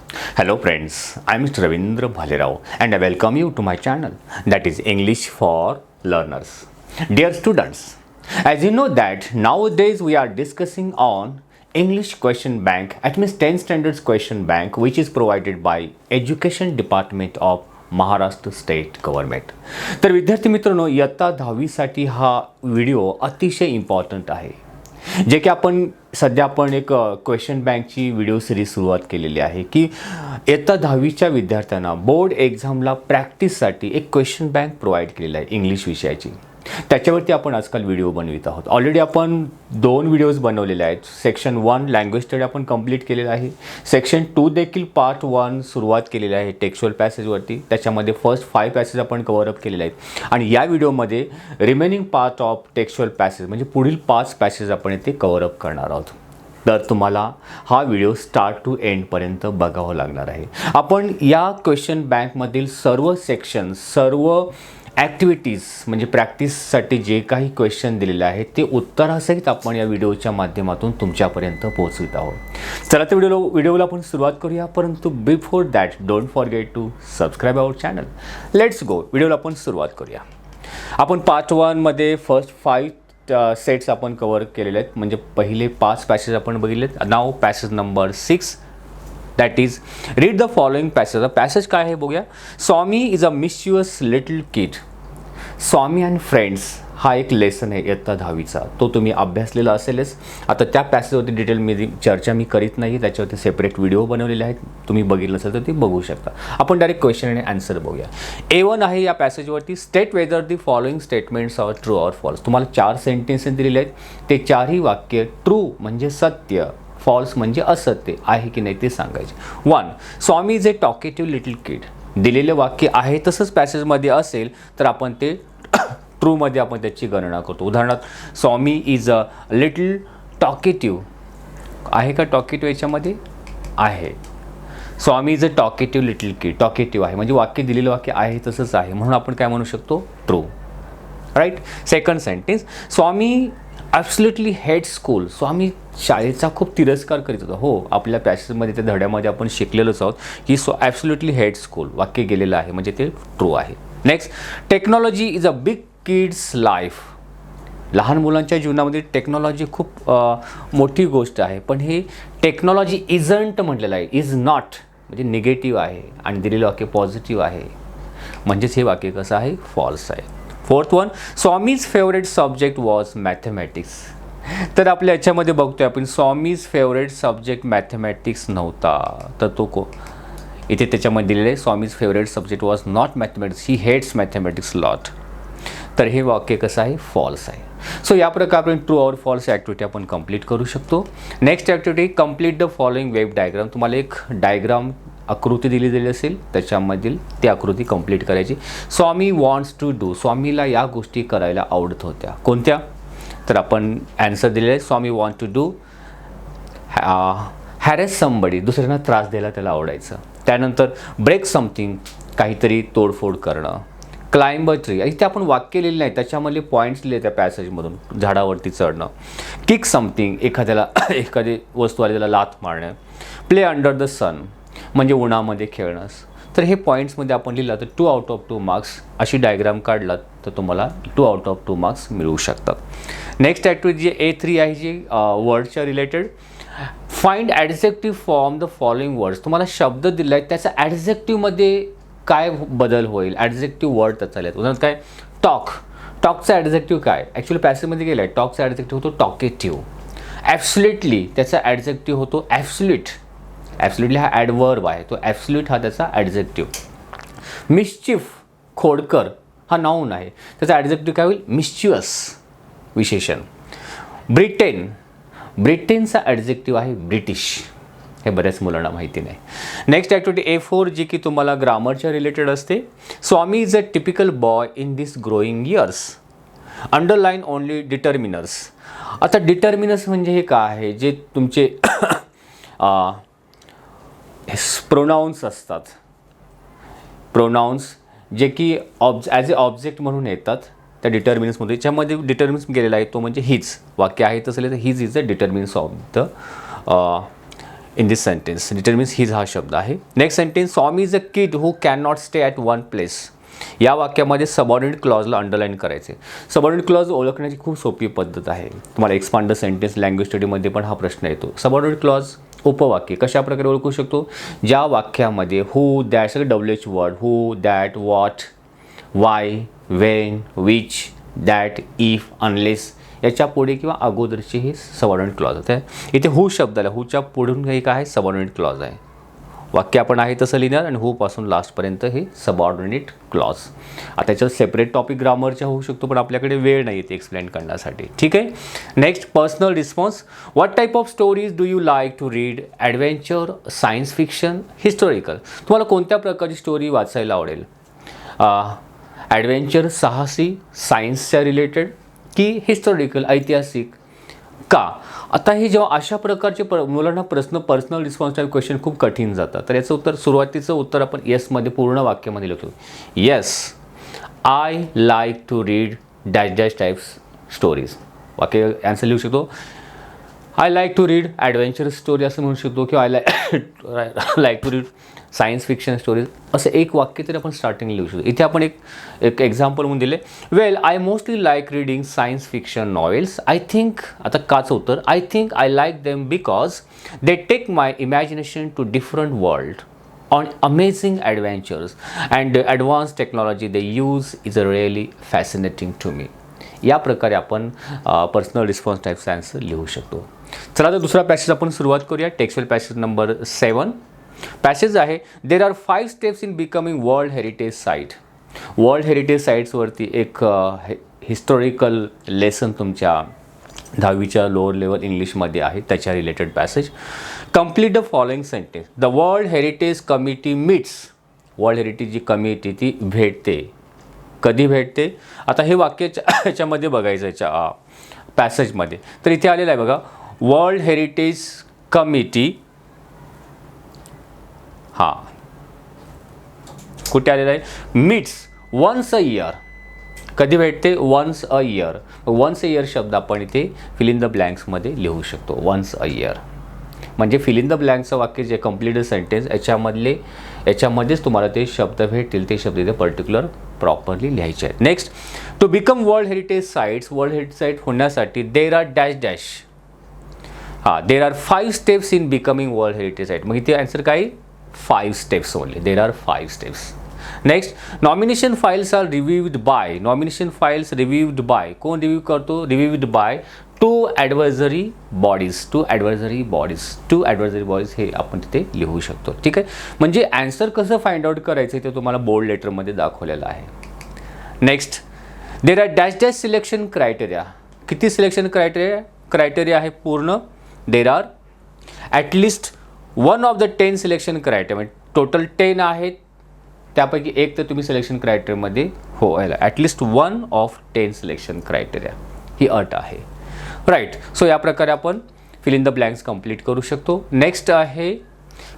Hello friends, I am Mr. Ravindra Bhalerao and I welcome you to my channel, that is English for Learners. Dear students, as you know that nowadays we are discussing on English question bank, at least 10 standards question bank, which is provided by Education Department of Maharashtra state government. तर विद्यार्थी मित्रांनो, इयत्ता 10वीसाठी हा video अतिशय important आहे. जे की सध्या आपण एक क्वेश्चन बँकची व्हिडिओ सिरीज सुरुवात केलेली आहे की इयत्ता 10वीच्या विद्यार्थ्यांना बोर्ड एक्झामला प्रॅक्टिससाठी एक क्वेश्चन बँक प्रोव्हाइड केलेला आहे इंग्लिश विषयाची. त्याच्यावरती आपण आजकाल व्हिडिओ बनवित आहोत. ऑलरेडी आपण 2 व्हिडिओज बनवलेले आहेत. सेक्शन 1 लँग्वेज स्टडी आपण कंप्लीट केलेला आहे. सेक्शन 2 देखील पार्ट 1 सुरुवात केलेली आहे टेक्स्चुअल पॅसेजवरती. त्याच्यामध्ये फर्स्ट 5 पॅसेज आपण कव्हर अप केलेले आहेत आणि या व्हिडिओमध्ये remaining part of textual passage म्हणजे पुढील 5 पॅसेज आपण इथे कव्हर अप करणार आहोत. तर तुम्हाला हा व्हिडिओ स्टार्ट टू एंडपर्यंत बघावं लागणार आहे. आपण या क्वेश्चन बँकमधील सर्व सेक्शन, सर्व ॲक्टिव्हिटीज म्हणजे प्रॅक्टिससाठी जे काही क्वेश्चन दिलेले आहेत ते उत्तरासहित आपण या व्हिडिओच्या माध्यमातून तुमच्यापर्यंत पोहोचवित आहोत. चला तर व्हिडिओला आपण सुरुवात करूया, परंतु before that don't forget to subscribe our channel. Let's go. व्हिडिओला आपण सुरुवात करूया. आपण पार्ट 1मध्ये फर्स्ट 5 सेट्स आपण कव्हर केलेले आहेत, म्हणजे पहिले 5 पॅसेज आपण बघितलेत. नाव passage number 6, that is read the following passage. Passage काय आहे बघूया. Swami is a mischievous little kid. Swami and friends हा एक लेसन आहे इयत्ता 10वीचा. तो तुम्ही अभ्यासलेला असेलच. आता त्या पॅसेजवरती डिटेलमध्ये चर्चा मी करीत नाही, त्याच्यावरती सेपरेट व्हिडिओ बनवलेले आहेत. तुम्ही बघितलं असेल तर ते बघू शकता. आपण डायरेक्ट क्वेश्चन आणि आन्सर बघूया. A1 आहे या पॅसेजवरती. State whether the following statements are true or false. तुम्हाला 4 सेंटेन्सेस दिलेले आहेत. ते 4ही वाक्य ट्रू म्हणजे सत्य, फॉल्स म्हणजे असत्य आहे की नाही ते सांगायचे. 1 स्वामी इज ए टॉकेटिव्ह लिटल किड. दिलेले वाक्य आहे तसंच पॅसेजमध्ये असेल तर आपण ते ट्रूमध्ये आपण त्याची गणना करतो. उदाहरणार्थ Swami is a little talkative आहे का? टॉकेटिव्ह याच्यामध्ये आहे. Swami is a talkative little kid. Talkative आहे म्हणजे वाक्य दिलेलं वाक्य आहे तसंच आहे, म्हणून आपण काय म्हणू शकतो? ट्रू. राईट. सेकंड सेंटेन्स स्वामी ॲब्सोल्युटली हेट स्कूल. स्वामी शाळेचा खूप तिरस्कार करीत होता. हो, आपल्या पॅसेजमध्ये त्या धड्यामध्ये आपण शिकलेलोच आहोत की ॲब्सोल्युटली हेट स्कूल वाक्य गेलेलं आहे म्हणजे ते ट्रू आहे. Next technology is a big kids life. लहान मुलांच्या जीवनामध्ये टेक्नॉलॉजी खूप मोठी गोष्ट आहे, पण हे टेक्नॉलॉजी इजंट म्हटलेलं आहे. इज नॉट म्हणजे निगेटिव्ह आहे आणि दिलेलं वाक्य पॉझिटिव्ह आहे, म्हणजेच हे वाक्य कसं आहे? फॉल्स आहे. Fourth one Swami's favourite subject was mathematics. तर आपल्या याच्यामध्ये बघतोय आपण स्वामीज फेवरेट सब्जेक्ट मॅथमॅटिक्स नव्हता, तर तो इथे त्याच्यामध्ये दिलेलं आहे Swami's favourite subject was not mathematics. He hates mathematics lot. तर हे वाक्य कसं आहे? फॉल्स आहे. सो या प्रकारे ट्रू ऑर फॉल्स ॲक्टिव्हिटी आपण कंप्लीट करू शकतो. Next activity complete the following web diagram. तुम्हाला एक डायग्राम आकृती दिलेली असेल, त्याच्यामधील ती आकृती कंप्लीट करायची. स्वामी वॉन्ट्स टू डू. स्वामीला या गोष्टी करायला आवडत होत्या. कोणत्या? तर आपण ॲन्सर दिलेला आहे स्वामी want to do harass somebody. दुसऱ्यांना त्रास द्यायला त्याला आवडायचं. त्यानंतर ब्रेक समथिंग काहीतरी तोडफोड करणं. Climb a tree. इथे आपण वाक्य लिहिले नाही, त्याच्यामधले पॉईंट्स लिहिले त्या पॅसेजमधून. झाडावरती चढणं. किक समथिंग एखादी वस्तू आली त्याला लाथ मारणं. प्ले अंडर द सन म्हणजे उन्हामध्ये खेळणं. तर हे पॉईंट्समध्ये आपण लिहिलं तर 2 आउट ऑफ 2 मार्क्स अशी डायग्राम काढलात तर तुम्हाला 2 आउट ऑफ 2 मार्क्स मिळू शकतात. नेक्स्ट ॲक्टिव्हिटी जी A3 आहे जी वर्डच्या related. Find adjective form the following words. तुम्हाला शब्द दिला आहे, त्याचा ॲडजेक्टिव्हमध्ये काय बदल होईल? ॲडजेक्टिव्ह वर्ड त्याचा लिहायचा. उदाहरण काय? टॉक. टॉकचा ॲडजेक्टिव्ह काय? ॲक्च्युली पॅसेजमध्ये गेला आहे. टॉकचा ॲडजेक्टिव्ह होतो टॉकेटिव्ह. ॲब्सोल्युटली त्याचा ॲडजेक्टिव्ह होतो ॲब्सोल्यूट. ॲब्सोल्युटली हा ॲडवर्ब आहे, तो ॲब्सोल्यूट हा त्याचा ॲडजेक्टिव्ह. मिस्चिफ खोडकर हा नाऊन आहे, त्याचा ॲडजेक्टिव्ह काय होईल? मिस्चिवस विशेषण. ब्रिटेन. ब्रिटेनचा ॲडजेक्टिव्ह आहे ब्रिटिश. हे बऱ्याच मुलांना माहिती नाही. नेक्स्ट ॲक्टिव्हिटी A4 जी की तुम्हाला ग्रामरच्या रिलेटेड असते. Swami is a typical boy in this growing years. Underline only determiners. आता डिटर्मिनर्स म्हणजे हे काय आहे? जे तुमचे प्रोनाउन्स असतात. प्रोनाउन्स जे की ॲज ए ऑब्जेक्ट म्हणून येतात त्या डिटर्मिनन्समध्ये. त्याच्यामध्ये डिटर्मिनन्स गेलेला आहे तो म्हणजे हीच. वाक्य आहे तसं तर his is a determinants of the in this sentence. Determiners his हा शब्द आहे. Next sentence, Swami is a kid who can not stay at one place. या वाक्यामध्ये सबऑर्डिनेट क्लॉजला अंडरलाईन करायचे. सबऑर्डिनेट क्लॉज ओळखण्याची खूप सोपी पद्धत आहे. तुम्हाला एक्सपांड द सेंटेन्स लँग्वेज स्टडीमध्ये पण हा प्रश्न येतो. सबऑर्डिनेट क्लॉज उपवाक्य कशा प्रकारे ओळखू शकतो? ज्या वाक्यामध्ये हू दॅट सगळे WH word, who that what Y Wien which that if unless याच्या पुढे किंवा अगोदरचे हे सबऑर्डिनेट क्लॉज आहे. इथे हू शब्द आला, हूच्या पुढून काही काय आहे सबऑर्डिनेट क्लॉज आहे. वाक्य आपण आहे तसं लिहिणार आणि हू पासून लास्टपर्यंत हे सबऑर्डिनेट क्लॉज. आता त्याच्यात सेपरेट टॉपिक ग्रामरच्या होऊ शकतो पण आपल्याकडे वेळ नाही येते एक्सप्लेन करण्यासाठी. ठीक आहे. Next, personal response. What type of stories do you like to read? Adventure, science fiction, historical. तुम्हाला कोणत्या प्रकारची स्टोरी वाचायला आवडेल? ॲडव्हेंचर साहसी सायन्सच्या रिलेटेड की हिस्टॉरिकल ऐतिहासिक? का? आता हे जेव्हा अशा प्रकारचे मुलांना पर्सनल रिस्पॉन्स टाईप क्वेश्चन खूप कठीण जातं. तर याचं उत्तर सुरुवातीचं उत्तर आपण येसमध्ये पूर्ण वाक्यामध्ये लिहितो. Yes I like to read dash dash types stories. वाक्य ॲन्सर लिहू शकतो. I like to read adventurous story असं म्हणू शकतो किंवा I like to read science fiction stories. असं एक वाक्य तरी आपण स्टार्टिंग लिहू शकतो. इथे आपण एक एक्झाम्पल म्हणून दिले. Well I mostly like reading science fiction novels. I think, आता काचं उत्तर, I think I like them because they take my imagination to different world on amazing adventures and advance technology they use is a really fascinating to me. या प्रकारे आपण personal response types answer लिहू शकतो. चला तर दुसरा passage आपण सुरुवात करूया. टेक्स्टवेल पॅसेज नंबर 7. पॅसेज आहे, there are 5 steps in becoming world heritage site. World heritage साईट्सवरती एक हिस्टॉरिकल लेसन तुमच्या 10वीच्या लोअर लेवल इंग्लिशमध्ये आहे, त्याच्या related passage. Complete the following sentence. The world heritage committee meets. World heritage जी कमिटी ती भेटते. कधी भेटते? आता हे वाक्याच्या ह्याच्यामध्ये बघायचं याच्या पॅसेजमध्ये. तर इथे आलेलं आहे बघा, वर्ल्ड हेरिटेज कमिटी. हां, कुठे आलेलं आहे? Meets once a year. कधी भेटते? Once a year. Once a year शब्द आपण इथे फिल इन द ब्लँक्समध्ये लिहू शकतो. वन्स अ इयर म्हणजे फिल इन द ब्लँक्सचं वाक्य जे कंप्लीट सेंटेन्स याच्यामध्येच तुम्हाला ते शब्द भेटतील. ते शब्द इथे पर्टिक्युलर प्रॉपरली लिहायचे आहेत. Next, to become world heritage sites. World heritage site होण्यासाठी देर आर डॅश डॅश. हां, there are 5 steps in becoming world heritage site. मग इथे आन्सर काय? 5 steps only. There are 5 steps. Next, nomination files are reviewed by. Nomination files reviewed by. कोण review करतो? Reviewed by 2 advisory bodies. 2 advisory bodies. 2 advisory bodies हे आपण तिथे लिहू शकतो. ठीक आहे. म्हणजे आन्सर कसं फाइंड आउट करायचं ते तुम्हाला बोल्ड लेटरमध्ये दाखवलेलं आहे. Next, there are dash dash selection criteria. किती सिलेक्शन क्रायटेरिया आहे पूर्ण? There are at least 1 of the 10 selection criteria. Total 10 आहेत, त्यापैकी एक तर तुम्ही सिलेक्शन क्रायटेरियामध्ये हो यायला. ॲटलिस्ट 1 ऑफ 10 सिलेक्शन क्रायटेरिया ही अट आहे. राईट. सो या प्रकारे आपण fill in the blanks complete करू शकतो. नेक्स्ट आहे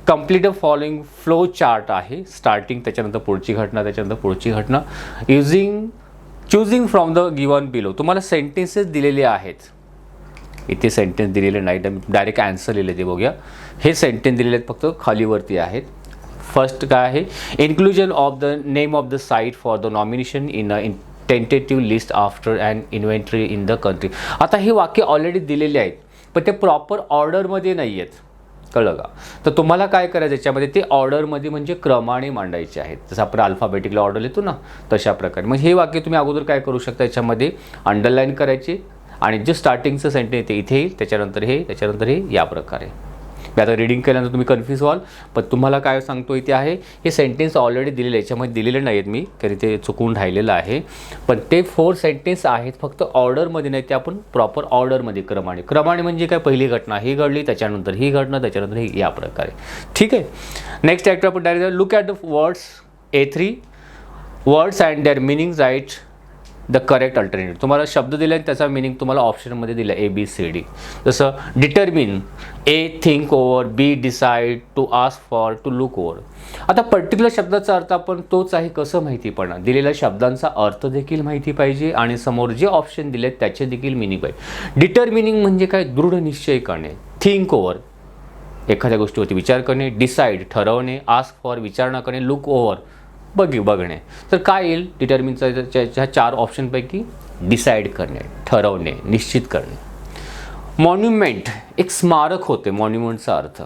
complete the following flow chart आहे. स्टार्टिंग, त्याच्यानंतर पुढची घटना, त्याच्यानंतर पुढची घटना. Choosing from the given below. तुम्हाला सेंटेन्सेस दिलेले आहेत. इथे सेंटेन्स दिलेले नाही, डायरेक्ट आन्सर लिहिले ते बघूया. हे सेंटेन्स दिलेले आहेत, फक्त खालीवरती आहेत. फर्स्ट काय आहे? Inclusion of the name of the site for the nomination in a tentative list after and inventory in the country. आता हे वाक्य ऑलरेडी दिलेले आहेत पण ते प्रॉपर ऑर्डरमध्ये नाही आहेत. कळलं का? तर तुम्हाला काय करायचं याच्यामध्ये, ते ऑर्डरमध्ये म्हणजे क्रमाने मांडायचे आहेत. जसं आपण अल्फाबेटिकला ऑर्डर लिहितो ना, तशा प्रकारे. मग हे वाक्य तुम्ही अगोदर काय करू शकता, याच्यामध्ये अंडरलाईन करायचे आणि जे स्टार्टिंगचं सेंटेन्स येते इथे येईल, त्याच्यानंतर हे या प्रकारे. मी आता रीडिंग केल्यानंतर तुम्ही कन्फ्यूज व्हाल, पण तुम्हाला काय सांगतो इथे आहे, हे सेंटेन्स ऑलरेडी दिलेले, याच्यामध्ये दिलेले नाही आहेत मी, कारण ते चुकून राहिलेलं आहे. पण ते 4 सेंटेन्स आहेत, फक्त ऑर्डरमध्ये नाही, ते आपण प्रॉपर ऑर्डरमध्ये क्रमाने म्हणजे काय, पहिली घटना ही घडली, त्याच्यानंतर ही घटना, त्याच्यानंतर ही, या प्रकारे. ठीक आहे. नेक्स्ट ॲक्टर आपण direct look at the words A3 words and their meaning write the correct alternative. तुम्हाला शब्द दिले आणि त्याचा मिनिंग तुम्हाला ऑप्शनमध्ये दिला ABCD. जसं determine, A think over, B decide, to ask for, to look over. आता पर्टिक्युलर शब्दाचा अर्थ आपण तोच आहे कसं माहिती पडणार, दिलेल्या शब्दांचा अर्थ देखील माहिती पाहिजे आणि समोर जे ऑप्शन दिले त्याचे देखील मिनिंग पाहिजे. डिटर्मिनिंग म्हणजे काय, दृढ निश्चय करणे. थिंक ओव्हर एखाद्या गोष्टीवरती विचार करणे, डिसाईड ठरवणे, आस्क फॉर विचारणा करणे, लुक ओव्हर बघणे. तर काय येईल डिटर्मिनच्या 4 ऑप्शनपैकी? डिसाईड करणे, ठरवणे, निश्चित करणे. मॉन्युमेंट एक स्मारक होते, मॉन्युमेंटचा अर्थ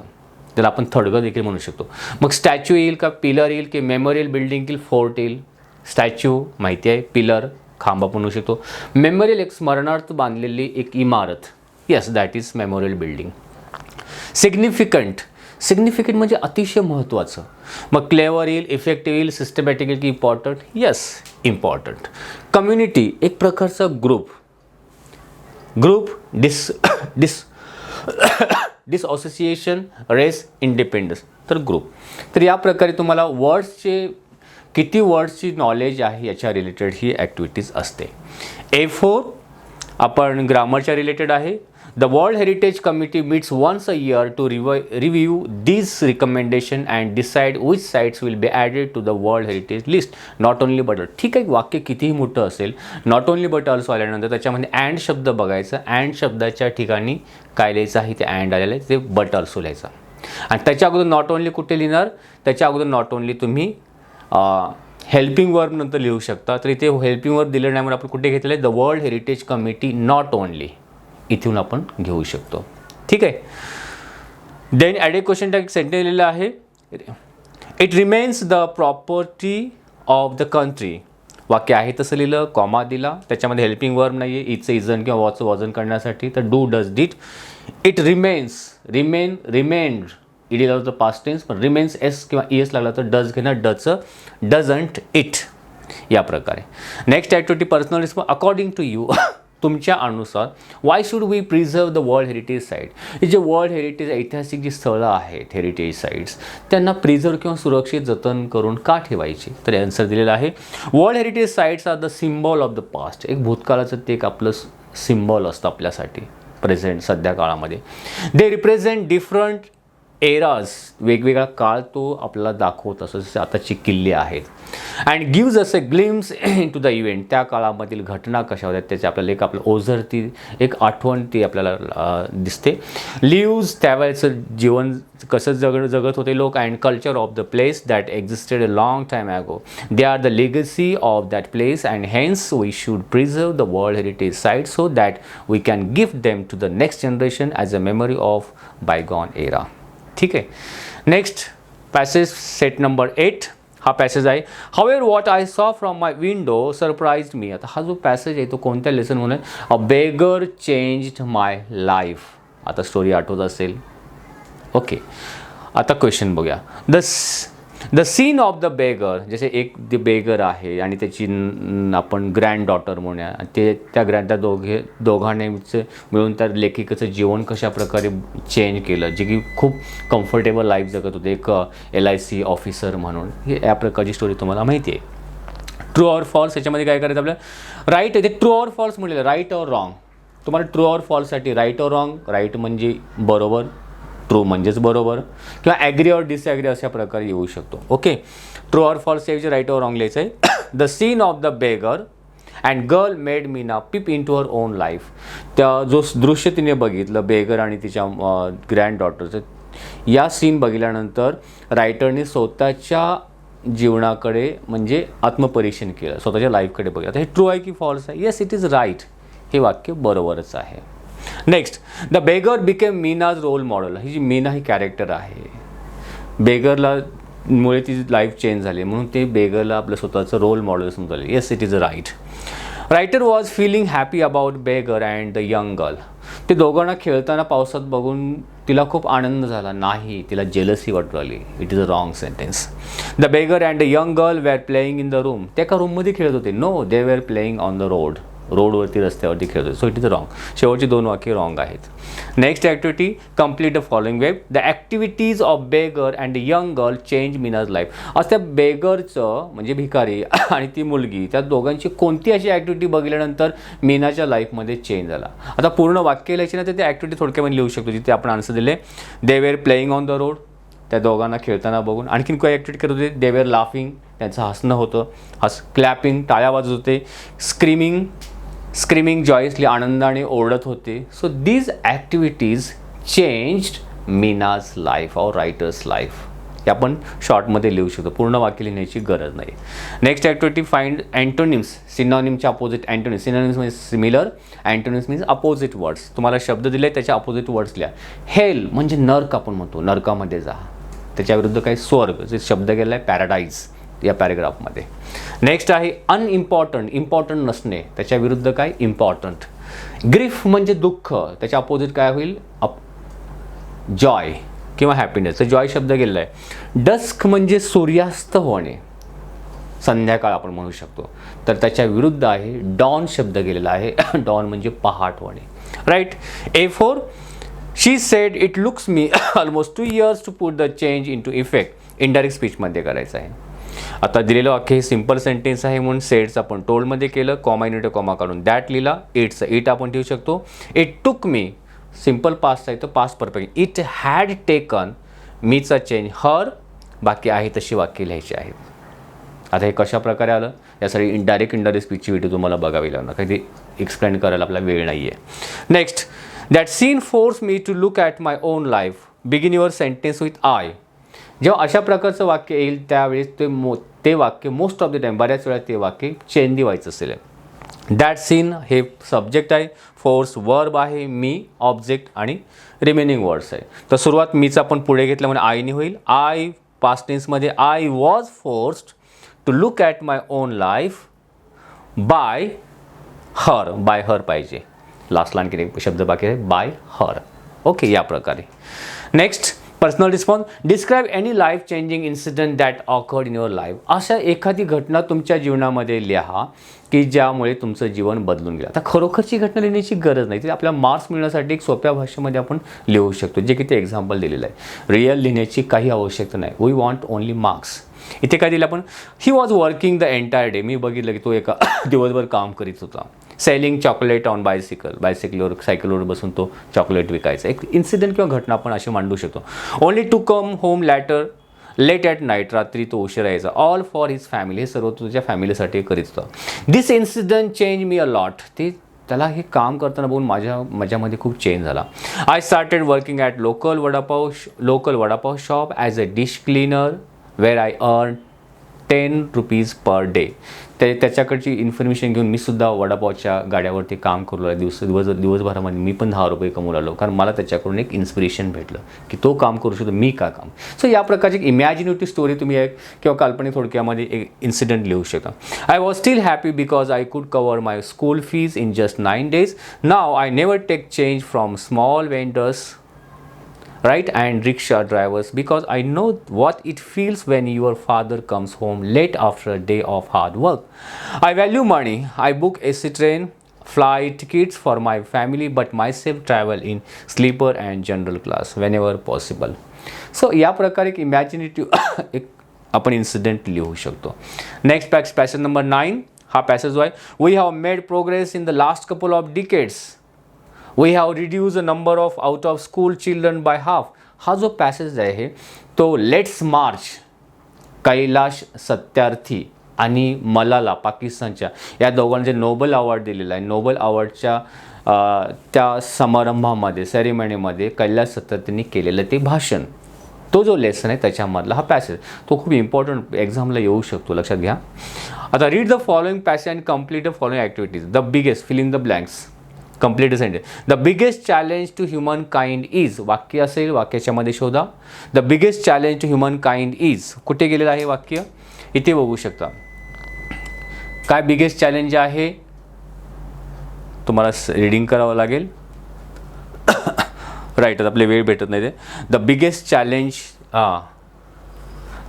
त्याला आपण थडगं देखील म्हणू शकतो. मग स्टॅच्यू येईल का, पिलर येईल की मेमोरियल बिल्डिंग येईल, फोर्ट येईल? स्टॅच्यू माहिती आहे, पिलर खांबा म्हणू शकतो. मेमोरियल एक स्मरणार्थ बांधलेली एक इमारत, yes that is memorial building. Significant म्हणजे अतिशय महत्त्वाचं. मग क्लेवर येईल, इफेक्टिव्ह येईल, सिस्टमॅटिक येईल की इम्पॉर्टंट? Yes important. कम्युनिटी एक प्रकारचा ग्रुप डिसअसोसिएशन, रेस, इंडिपेंडन्स, तर ग्रुप. तर या प्रकारे तुम्हाला किती वर्ड्सची नॉलेज आहे याच्या रिलेटेड ही ॲक्टिव्हिटीज असते. A4 आपण ग्रामरच्या रिलेटेड आहे. The world heritage committee meets once a year to review these recommendation and decide which sites will be added to the World Heritage List. Not only but. ठीक आहे, वाक्य कितीही मोठं असेल, नॉट ओनली बट ऑल्सो आल्यानंतर त्याच्यामध्ये and शब्द बघायचा. अँड शब्दाच्या ठिकाणी काय लिहायचं आहे, ते अँड आलेलं आहे, ते बट ऑल्सो लिहायचं. आणि त्याच्या अगोदर नॉट ओनली कुठे लिहिणार? त्याच्या अगोदर नॉट ओनली तुम्ही हेल्पिंग वर्ब नंतर लिहू शकता. तर इथे हेल्पिंग वर्ब दिलं नाही म्हणून आपण कुठे घेतलं आहे? The world heritage committee not only, इथून आपण घेऊ शकतो. ठीक आहे. देन ॲड ए क्वेश्चन टॅग सेंटेन्स लिहिलेलं आहे. It remains the property of the country. वाक्य आहे तसं लिहिलं, कॉमा दिला, त्याच्यामध्ये हेल्पिंग वर्ब नाही आहे, इचं इजन किंवा वॉचं वजन करण्यासाठी. तर do, does, did. It remained it लावलं तर पास्ट टेन्स, पण रिमेन्स एस किंवा ES लागला तर डज घेणार, डचं डझंट इट, या प्रकारे. Next activity personal response. According to you तुमच्या अनुसार why should we preserve the world heritage site. हे जे वर्ल्ड हेरिटेज ऐतिहासिक जी स्थळं आहेत, हेरिटेज साईट्स, त्यांना प्रिझर्व किंवा सुरक्षित जतन करून का ठेवायची? तर आन्सर दिलेलं आहे. World heritage sites are the symbol of the past. एक भूतकाळाचं ते एक आपलं सिम्बॉल असतं आपल्यासाठी प्रेझेंट सध्या काळामध्ये. दे रिप्रेझेंट डिफरंट एराज, वेगवेगळा काळ तो आपल्याला दाखवत असतो, जसे आताची किल्ले आहेत. And gives us a glimpse into the event. त्या काळामधील घटना कशा होत्या त्याची आपल्याला आपलं ओझरती एक आठवण ती आपल्याला दिसते. लिव्ज त्यावेळेचं जीवन कसं जगत होते लोक. And culture of the place that existed a long time ago. They are the legacy of that place and hence we should preserve the world heritage site so that we can gift them to the next generation as a memory of bygone era. ठीक आहे. Next passage set number 8 हा passage आहे. However what I saw from my window surprised me. आता हा जो passage आहे तो कोणत्या लेसन म्हणून? A beggar changed my life. आता स्टोरी आठवत असेल. ओके, आता क्वेश्चन बघूया. The scene of the beggar, जसे एक द बेगर आहे आणि त्याची आपण ग्रँड डॉटर म्हणूया, त्या दोघांनी मिळून त्या लेखिकेचं जीवन कशा प्रकारे चेंज केलं, जे की खूप कम्फर्टेबल लाईफ जगत होते एक LIC ऑफिसर म्हणून. हे या प्रकारची स्टोरी तुम्हाला माहिती आहे. ट्रू ऑर फॉल्स याच्यामध्ये काय करायचं आपल्याला? राईट आहे ते ट्रू ऑर फॉल्स म्हणलेलं, राईट ऑर रॉंग. तुम्हाला ट्रू ऑर फॉल्ससाठी राईट ऑर रॉंग, राईट म्हणजे बरोबर, ट्रू म्हणजेच बरोबर, किंवा ॲग्री ऑर डिसॲग्री अशा प्रकारे येऊ शकतो. ओके, ट्रू ऑर फॉल्स ऐवजी राईट ऑर रॉंग लिहायचं आहे. The scene of the beggar and girl made Meena peep into her own life. त्या जो दृश्य तिने बघितलं बेगर आणि तिच्या ग्रँड डॉटरचं, या सीन बघितल्यानंतर रायटरने स्वतःच्या जीवनाकडे म्हणजे आत्मपरीक्षण केलं, स्वतःच्या लाईफकडे बघितलं. आता हे ट्रू आहे की फॉल्स आहे? Yes, it is right. हे वाक्य बरोबरच आहे. Next, the beggar became Meena's role model. ही जी मीना ही कॅरेक्टर आहे, बेगरला मुळे तिची लाईफ चेंज झाली म्हणून ते बेगरला आपलं स्वतःचं रोल मॉडेल समजलं. Yes, it is right. Writer was feeling happy about beggar and the young girl. ते दोघांना खेळताना पावसात बघून तिला खूप आनंद झाला नाही, तिला जेलसी वाटू लागली. It is a wrong sentence. The beggar and the young girl were playing in the room. ते एका रूममध्ये खेळत होते. No, they were playing on the road. रोडवरती रस्त्यावरती खेळत होते. So it is wrong. शेवटची 2 वाक्य रॉंग आहेत. Next activity, complete the following web. The activities of beggar and young girl change Meena's life. आज त्या बेगरचं म्हणजे भिकारी आणि ती मुलगी, त्या दोघांची कोणती अशी ॲक्टिव्हिटी बघितल्यानंतर मीनाच्या लाईफमध्ये चेंज झाला. आता पूर्ण वाक्य लिहायची ना, तर त्या ॲक्टिव्हिटी थोडक्यामध्ये लिहू शकतो जिथे आपण आन्सर दिले. दे were playing on the road, त्या दोघांना खेळताना बघून. आणखीन काही ॲक्टिव्हिटी करत होते? दे वेअर लाफिंग, त्यांचं हसणं होतं. क्लॅपिंग, टाळ्या वाजत होते. स्क्रीमिंग जॉयसली, आनंदाने ओरडत होते. So these activities changed Meena's life और रायटर्स लाईफ. हे आपण शॉर्टमध्ये लिहू शकतो, पूर्ण वाक्य लिहिण्याची गरज नाही. नेक्स्ट ॲक्टिव्हिटी, फाइंड अँटोनिम्स, सिनॉनिमच्या अपोजिट अँटोनिम्स. सिनॉनिम्स म्हणजे similar, antonyms means opposite words. तुम्हाला शब्द दिले त्याच्या अपोजिट वर्ड्स लिहा. हेल म्हणजे नर्क, आपण म्हणतो नरकामध्ये जा, त्याच्याविरुद्ध काही स्वर्ग, जे शब्द गेला आहे पॅराडाईज या पॅरेग्राफमध्ये. नेक्स्ट आहे अनइम्पॉर्टंट, इम्पॉर्टंट नसणे, त्याच्याविरुद्ध काय इम्पॉर्टंट. ग्रीफ म्हणजे दुःख, त्याच्या अपोजिट काय होईल जॉय किंवा हॅपीनेस, तर जॉय शब्द गेलेला आहे. डस्क म्हणजे सूर्यास्त होणे, संध्याकाळ आपण म्हणू शकतो, तर त्याच्या विरुद्ध आहे डॉन शब्द गेलेला आहे. डॉन म्हणजे पहाट होणे. Right. A4, she said it looks me almost 2 years to put the change into effect. Indirect स्पीचमध्ये करायचं आहे. आता दिलेलं वाक्य हे सिम्पल सेंटेन्स आहे म्हणून सेड्स आपण टोल्डमध्ये केलं, कॉमा युनिट कॉमा काढून दॅट लिहिला. इट्स इट आपण ठेवू शकतो. It took me simple past आहे तर past perfect. It had taken, मीचा चेंज हर, बाकी आहे तशी वाक्य लिहायची आहेत. आता हे कशा प्रकारे आलं यासाठी इनडायरेक्ट स्पीचची व्हिडिओ तुम्हाला बघावी लागणार, काही ते एक्सप्लेन करायला आपला वेळ नाही आहे. Next, that scene force me to look at my own life. Begin your sentence with I. जेव्हा अशा प्रकारचं वाक्य येईल त्यावेळेस ते वाक्य मोस्ट ऑफ द टाईम, बऱ्याच वेळा ते वाक्य चेंज व्हायचं असेल. दॅट सीन हे सब्जेक्ट आहे, फोर्स वर्ब आहे, मी ऑब्जेक्ट आणि रिमेनिंग वर्ड्स आहे. तर सुरुवात मीचा आपण पुढे घेतलं म्हणजे आयने होईल. आय पास्ट टेन्समध्ये I was forced to look at my own life by her. By her पाहिजे, लास्टला आणखी शब्द बाकी आहे बाय हर. ओके, या प्रकारे. Next, personal response. Describe any life changing incident that occurred in your life. अशा एखादी घटना तुमच्या जीवनामध्ये लिहा की ज्यामुळे तुमचं जीवन बदलून गेलं. आता खरोखरची घटना लिहिण्याची गरज नाही, ती आपल्याला मार्क्स मिळण्यासाठी एक सोप्या भाषेमध्ये आपण लिहू शकतो, जे की ते एक्झाम्पल दिलेलं आहे. रिअल लिहिण्याची काही आवश्यकता नाही. We want only marks. इथे काय दिलं आपण, he was working the entire day. मी बघितलं की तो एका दिवसभर काम करीत होता. Selling chocolate on bicycle. बायसिकलवर सायकलवर बसून तो चॉकलेट विकायचा. एक इन्सिडेंट किंवा घटना आपण अशी मांडू शकतो. Only to come home late at night. रात्री तो उशिरा यायचा. All for his family. हे सर्व तुझ्या फॅमिलीसाठी करीत होता. This incident change me a lot. त्याला हे काम करताना बघून माझ्यामध्ये खूप चेंज झाला. I started working at local vada pav shop as a dish cleaner where I earn 10 rupees per day. त्याच्याकडची इन्फॉर्मेशन घेऊन मी सुद्धा वडापावच्या गाड्यावरती काम करू लागलो. दिवसभरामध्ये मी पण 10 रुपये कमवू लागलो, कारण मला त्याच्याकडून एक इन्स्पिरेशन भेटलं की तो काम करू शकतो, मी का काम. सो या प्रकारची एक इमॅजिनेटिव्ह स्टोरी तुम्ही एक किंवा काल्पनिक थोडक्यामध्ये एक इन्सिडेंट लिहू शकता. I was still happy because I could cover my school fees in just 9 days. Now I never take change from small vendors, right, and rickshaw drivers, because I know what it feels when your father comes home late after a day of hard work. I value money. I book AC train flight tickets for my family, but myself travel in sleeper and general class whenever possible. So या प्रकारे एक imaginative एक आपण incident लिहू शकतो. Next passage number 9. हा passage जो आहे, we have made progress in the last couple of decades. We have reduced the number of out of school children by half. हा जो पॅसेज आहे तो लेट्स मार्च, कैलाश सत्यार्थी आणि मलाला पाकिस्तानच्या या दोघांचे नोबल अवॉर्ड दिलेला आहे. नोबल अवॉर्डच्या त्या समारंभामध्ये सेरेमनीमध्ये कैलाश सत्यार्थींनी केलेलं ते भाषण, तो जो लेसन आहे त्याच्यामधला हा पॅसेज, तो खूप इम्पॉर्टंट एक्झामला येऊ शकतो, लक्षात घ्या. आता read the following passage and complete the following activities. The biggest, fill in the blanks, complete sentence. The biggest challenge to humankind is. वाक्य असेल, वाक्याच्या मध्ये शोधा. The biggest challenge to humankind is. कुठे गेलेलं आहे वाक्य, इथे बघू शकता. काय बिगेस्ट चॅलेंज आहे, तुम्हाला रीडिंग करावं लागेल. राईट, आपले वेळ भेटत नाही ते. The biggest challenge,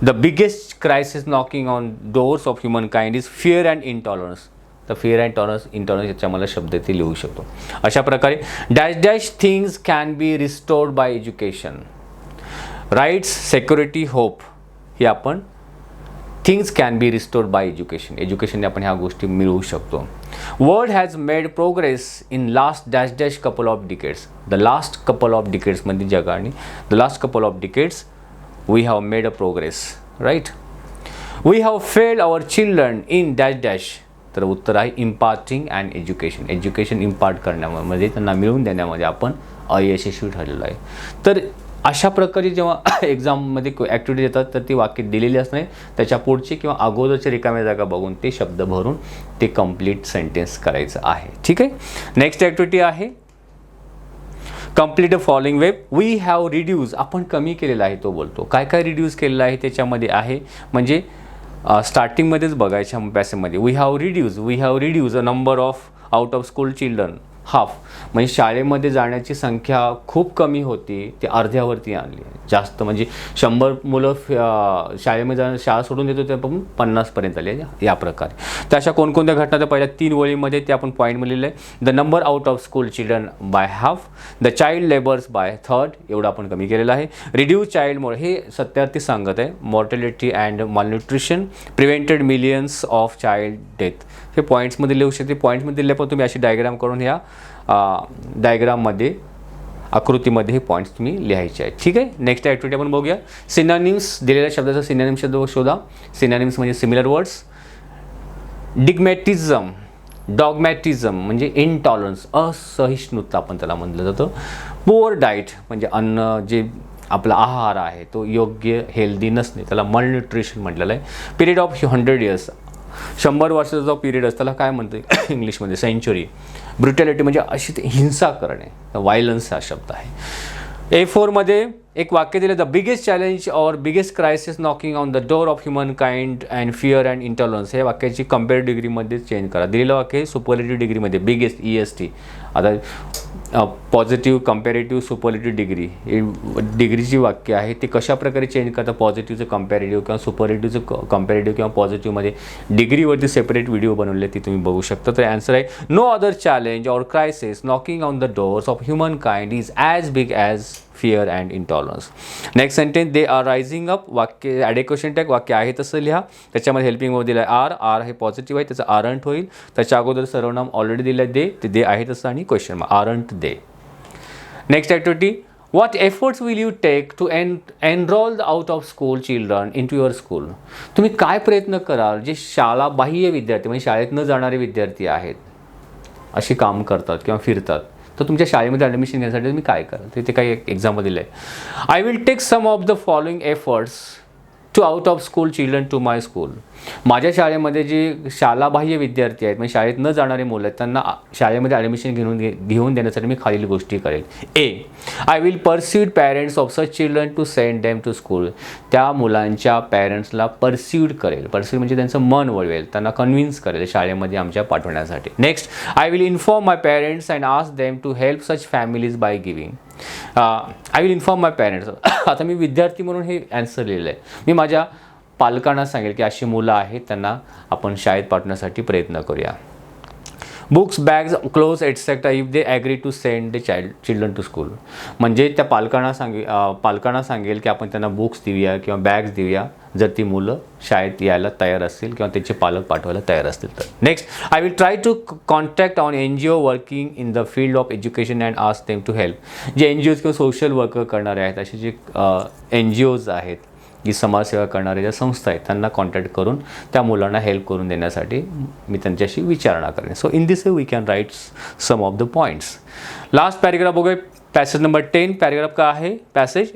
the biggest crisis knocking on doors of humankind is fear and intolerance. तर फिअर अँड इंटॉलरन्स याच्या मला शब्द ते लिहू शकतो. अशा प्रकारे dash things can be restored by education. Rights, security, hope, हे आपण things can be restored by education. एज्युकेशनने आपण ह्या गोष्टी मिळवू शकतो. World has made progress in last couple of decades. The last couple of डिकेड्समध्ये जगाने the last couple of decades we have made a progress. Right. We have failed our children in dash. तर उत्तर आहे imparting and education. Education impart करण्यामध्ये, त्यांना मिळवून देण्यामध्ये आपण अयशस्वी ठरलेलो आहे. तर अशा प्रकारे जेव्हा एक्झाममध्ये ॲक्टिव्हिटी येतात तर ती वाक्य दिलेली असणे त्याच्या पुढची किंवा अगोदरची रिकाम्या जागा बघून ते शब्द भरून ते कंप्लीट सेंटेन्स करायचं आहे. ठीक आहे. नेक्स्ट ॲक्टिव्हिटी आहे complete the following web. We have reduce, आपण कमी केलेला आहे तो बोलतो. काय काय रिड्यूस केलेलं आहे त्याच्यामध्ये आहे म्हणजे स्टार्टिंगमध्येच बघायच्या पॅसेजमध्ये we have reduce a number of out of school children half, म्हणजे शाळेमध्ये जाण्याची संख्या खूप कमी होती ते अर्ध्यावरती आणली. जास्त म्हणजे 100 मुलं शाळेमध्ये शाळा सोडून देत होते पण 50पर्यंत आले या प्रकारे. तर अशा कोणकोणत्या घटना तर पहिल्या 3 ओळीमध्ये ते आपण पॉईंटमध्ये लिहिलं आहे. The number out of school children by half, the child labours by third, एवढं आपण कमी केलेलं आहे. रिड्यूस चाइल्ड हे सत्यार्थी सांगत आहे. Mortality and malnutrition prevented millions of child death, हे पॉईंट्समध्ये लिहू शकते. पॉईंट्समध्ये दिले पण तुम्ही अशी डायग्राम करून ह्या डायग्राममध्ये आकृतीमध्ये हे पॉईंट्स तुम्ही लिहायचे आहेत. ठीक आहे. नेक्स्ट ॲक्टिव्हिटी आपण बघूया. सिनोनिम्स, दिलेल्या शब्दाचा सिनोनिम शब्द शोधा. सिनोनिम्स म्हणजे सिमिलर वर्ड्स. डिग्मॅटिझम, डॉगमॅटिझम म्हणजे इंटॉलरन्स, असहिष्णुता आपण त्याला म्हटलं जातं. पुअर डाएट म्हणजे अन्न जे आपला आहार आहे तो योग्य हेल्दी नसणे, त्याला मलन्यूट्रिशन म्हटलेलं आहे. पिरियड ऑफ 100 years, 100 वर्षाचा जो पिरियड असतो त्याला काय म्हणते इंग्लिशमध्ये सेंचुरी. ब्रुटॅलिटी म्हणजे अशी हिंसा करणे, व्हायलन्स हा शब्द आहे. A4 मध्ये एक वाक्य दिलं, द बिगेस्ट चॅलेंज और biggest crisis knocking on the door of human kind and fear and intolerance, हे वाक्याची कंपेअर डिग्रीमध्ये चेंज करा. दिलेलं वाक्य सुपरलेटिव्ह डिग्रीमध्ये बिगेस्ट EST. आता पॉझिटिव्ह कंपॅरेटिव्ह सुपरलेटिव्ह डिग्री ही डिग्रीची वाक्य आहे ते कशा प्रकारे चेंज करतात. पॉझिटिव्हचं कंपॅरेटिव्ह किंवा सुपरलेटिव्हचं कंपॅरेटिव्ह किंवा पॉझिटिव्हमध्ये डिग्रीवरती सेपरेट व्हिडिओ बनवले ती तुम्ही बघू शकता. तर ॲन्सर आहे नो अदर चॅलेंज और crisis knocking on the doors of humankind is as big as fear and intolerance. Next sentence, they are rising up, वाक्य ॲड क्वेश्चन टॅग, वाक्य आहे तसं लिहा. त्याच्यामध्ये हेल्पिंग वर्ब दिलं आहे आर हे पॉझिटिव्ह आहे त्याचं आरंट होईल. त्याच्या अगोदर सर्वनाम ऑलरेडी दिलं आहे दे, ते दे आहे तसं आणि question mark aren't they. Next activity, what efforts will you take to enrol the out of school children into your school. तुम्ही काय प्रयत्न कराल जे शाळा बाह्य विद्यार्थी म्हणजे शाळेत न जाणारे विद्यार्थी आहेत असे काम करतात किंवा फिरतात, तर तुमच्या शाळेमध्ये ॲडमिशन घेण्यासाठी तुम्ही काय कराल ते काही एक्झाम्पल दिलं आहे. I will take some of the following efforts to out of school children to my school. माझ्या शाळेमध्ये जे शाळाबाह्य विद्यार्थी आहेत म्हणजे शाळेत न जाणारे मुलं आहेत त्यांना शाळेमध्ये ॲडमिशन घेऊन देण्यासाठी मी खालील गोष्टी करेल. A, I will persuade parents of such children to send them to school. त्या मुलांच्या पॅरेंट्सला परस्यूड करेल. परस्यूड म्हणजे त्यांचं मन वळवेल, त्यांना कन्व्हिन्स करेल शाळेमध्ये आमच्या पाठवण्यासाठी. Next, I will inform my parents and ask them to help such families by giving. I will inform my parents. आता मी विद्यार्थी म्हणून हे ॲन्सर लिहिलं आहे. मी माझ्या पालकांना सांगेल की अशी मुलं आहेत त्यांना आपण शाळेत पाठवण्यासाठी प्रयत्न करूया. Books, bags, clothes etcetera if they agree to send the children to school. म्हणजे त्या पालकांना सांगेल की आपण त्यांना बुक्स देऊया किंवा बॅग्स देऊया जर ती मुलं शाळेत यायला तयार असतील किंवा त्याचे पालक पाठवायला तयार असतील तर. Next, I will try to contact on NGO working in the field of education and ask them to help. जे NGOज किंवा सोशल वर्कर करणारे आहेत असे जे NGOज आहेत जी समाजसेवा करणाऱ्या ज्या संस्था आहेत त्यांना कॉन्टॅक्ट करून त्या मुलांना हेल्प करून देण्यासाठी मी त्यांच्याशी विचारणा करेन. So in this way we can write some of the points. Last paragraph बघूया. Passage number 10. पॅरेग्राफ का आहे पॅसेज,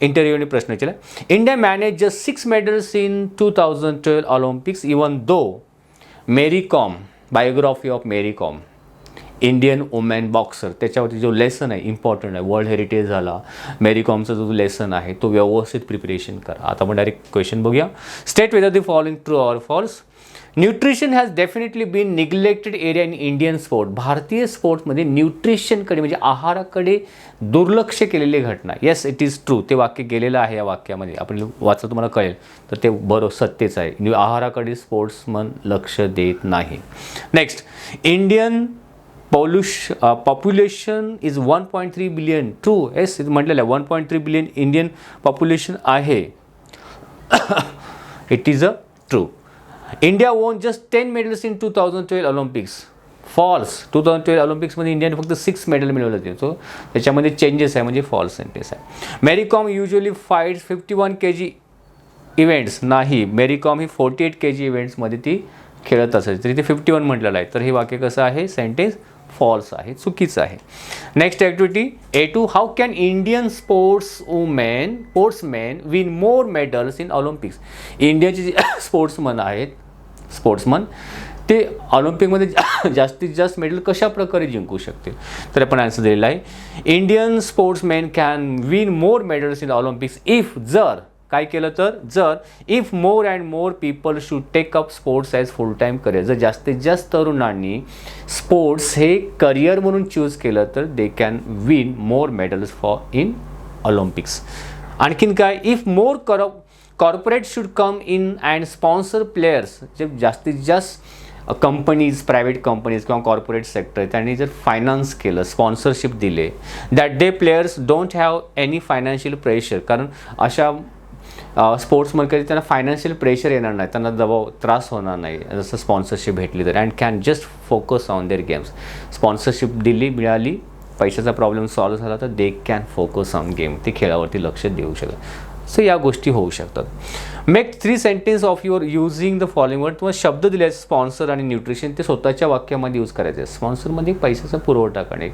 इंटरव्ह्यूने प्रश्न विचारला. India manage just 6 medals in 2012 Olympics even though Mary Kom, biography of Mary Kom, Indian women boxer, त्याच्यावरती जो लेसन आहे important आहे. वर्ल्ड हेरिटेज झाला, मेरी कॉमचा जो लेसन आहे तो व्यवस्थित प्रिपरेशन करा. आता आपण डायरेक्ट क्वेश्चन बघूया. State whether the following true or false. Nutrition has definitely been neglected area in Indian sport. भारतीय स्पोर्ट्समध्ये न्यूट्रिशनकडे म्हणजे आहाराकडे दुर्लक्ष केलेली घटना. Yes, it is true. ते वाक्य गेलेलं आहे या वाक्यामध्ये, आपण वाचलं तुम्हाला कळेल तर ते बरोबर सत्यच आहे. आहाराकडे स्पोर्ट्समन लक्ष देत नाही. Next, Indian population is 1.3 billion. True, yes म्हटलेलं आहे 1.3 बिलियन इंडियन पॉप्युलेशन आहे. It is a true. India won just 10 medals in 2012 Olympics. False. 2012 ऑलिम्पिक्समध्ये इंडियाने फक्त 6 मेडल मिळवले होते. सो त्याच्यामध्ये चेंजेस आहे म्हणजे फॉल्स सेंटेन्स आहे. Mary Kom usually fights 51 kg events. नाही, मेरी कॉम ही 48 kg इव्हेंट्समध्ये ती खेळत असायची तरी ते 51 म्हटलेलं आहे. तर हे वाक्य कसं आहे सेंटेन्स फॉल्स आहे, चुकीचं आहे. Next activity A2, how can Indian sportsman win more medals in Olympics. इंडियाचे जे स्पोर्ट्समन आहेत, ते ऑलिम्पिकमध्ये जास्तीत जास्त मेडल कशा प्रकारे जिंकू शकतील. तर आपण आन्सर दिलेला आहे, Indian sportsman can win more medals in Olympics if, जर काय केलं तर, जर if more and more people should take up sports as full time career. जर जास्तीत जास्त तरुणांनी स्पोर्ट्स हे करिअर म्हणून चूज केलं तर they can win more medals for in Olympics. आणखीन काय, if more corporate should come in and sponsor players. जे जास्तीत जास्त कंपनीज, प्रायव्हेट कंपनीज किंवा कॉर्पोरेट सेक्टर त्यांनी जर फायनान्स केलं, स्पॉन्सरशिप दिले, that they players don't have any financial pressure. कारण अशा स्पोर्ट्समध्ये त्यांना फायनान्शियल प्रेशर येणार नाही, त्यांना दबाव त्रास होणार नाही जसं स्पॉन्सरशिप भेटली तर, and can just focus on there games. Sponsorship मिळाली, पैशाचा प्रॉब्लेम सॉल्व्ह झाला तर दे कॅन फोकस ऑन गेम, ते खेळावरती लक्ष देऊ शकतात. सो या गोष्टी होऊ शकतात. Make 3 sentence of your using the following word. तुम्हाला शब्द दिले आहेत स्पॉन्सर आणि न्यूट्रिशन, ते स्वतःच्या वाक्यामध्ये यूज करायचे. स्पॉन्सरमध्ये पैशाचा पुरवठा करणे,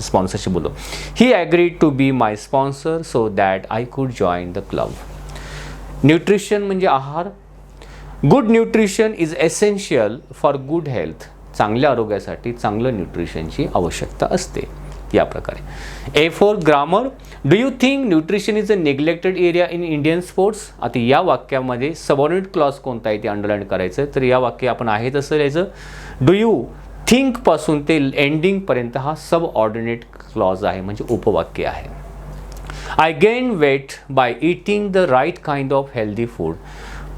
स्पॉन्सरशिप बोलतो. He agreed to be my sponsor so that I could join the club. Nutrition म्हणजे आहार. Good nutrition is essential for good health. चांगल्या आरोग्यासाठी चांगलं न्यूट्रिशनची आवश्यकता असते. या प्रकारे. A4 grammar. Do you think nutrition is a neglected area in Indian sports. आता या वाक्यामध्ये सबऑर्डिनेट क्लॉज कोणता आहे ते अंडरलाईन करायचं. तर या वाक्य आपण आहे तसं लिहायचं. डू यू थिंकपासून ते एंडिंगपर्यंत हा सबऑर्डिनेट क्लॉज आहे, म्हणजे उपवाक्य आहे. I gain weight by eating the right kind of healthy food.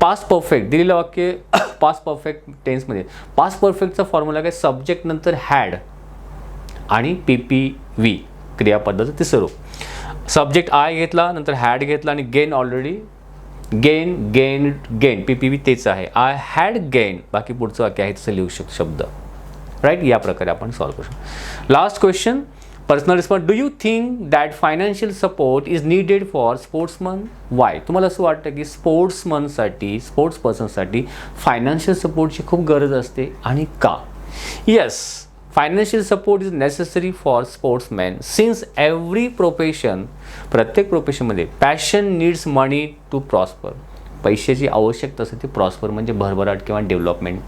Past perfect दिलेलं वाक्य पास्ट परफेक्ट टेन्समध्ये. पास्ट परफेक्टचा फॉर्म्युला काय, सब्जेक्ट नंतर हॅड आणि PPV क्रियापदाचं तिसरं रूप. सब्जेक्ट आय घेतला, नंतर हॅड घेतला आणि गेन ऑलरेडी गेन PPV तेच आहे. आय हॅड गेन, बाकी पुढचं वाक्य आहे तसं लिहू शकतो शब्द. राईट, या प्रकारे आपण सॉल्व्ह करू शकतो. Last question, personal response. Do you think that financial support is needed for sportsman. Y. तुम्हाला असं वाटतं की स्पोर्ट्स पर्सनसाठी फायनान्शियल सपोर्टची खूप गरज असते आणि का. Yes, financial support is necessary for sportsman since प्रत्येक प्रोफेशनमध्ये passion needs money to prosper. पैशाची आवश्यकता असते ती प्रॉस्पर म्हणजे भरभराट किंवा डेव्हलपमेंट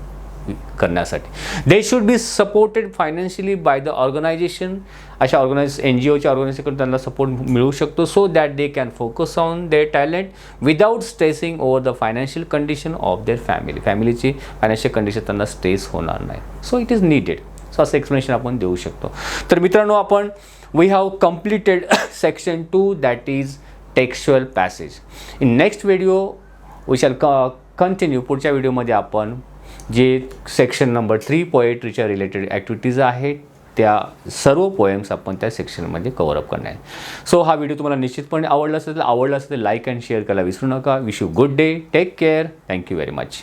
करण्यासाठी. They should be supported financially by the organisation. अशा NGOच्या ऑर्गनायझेशनकडून त्यांना सपोर्ट मिळू शकतो so that they can focus on their talent without stressing over the financial condition of their फॅमिलीची फायनान्शियल कंडिशन त्यांना स्ट्रेस होणार नाही. So it is needed. So असं एक्सप्लेनेशन आपण देऊ शकतो. तर मित्रांनो, आपण we have completed section 2 that is textual passage. In next video we shall continue. पुढच्या व्हिडिओमध्ये आपण जे सेक्शन नंबर 3 पोएट्रीच्या रिलेटेड ॲक्टिव्हिटीज आहेत त्या सर्व पोएम्स आपण त्या सेक्शनमध्ये कव्हर अप करणार आहे. सो हा व्हिडिओ तुम्हाला निश्चितपणे आवडला असेल तर लाईक अँड शेअर करायला विसरू नका. Wish you good day, take care, thank you very much.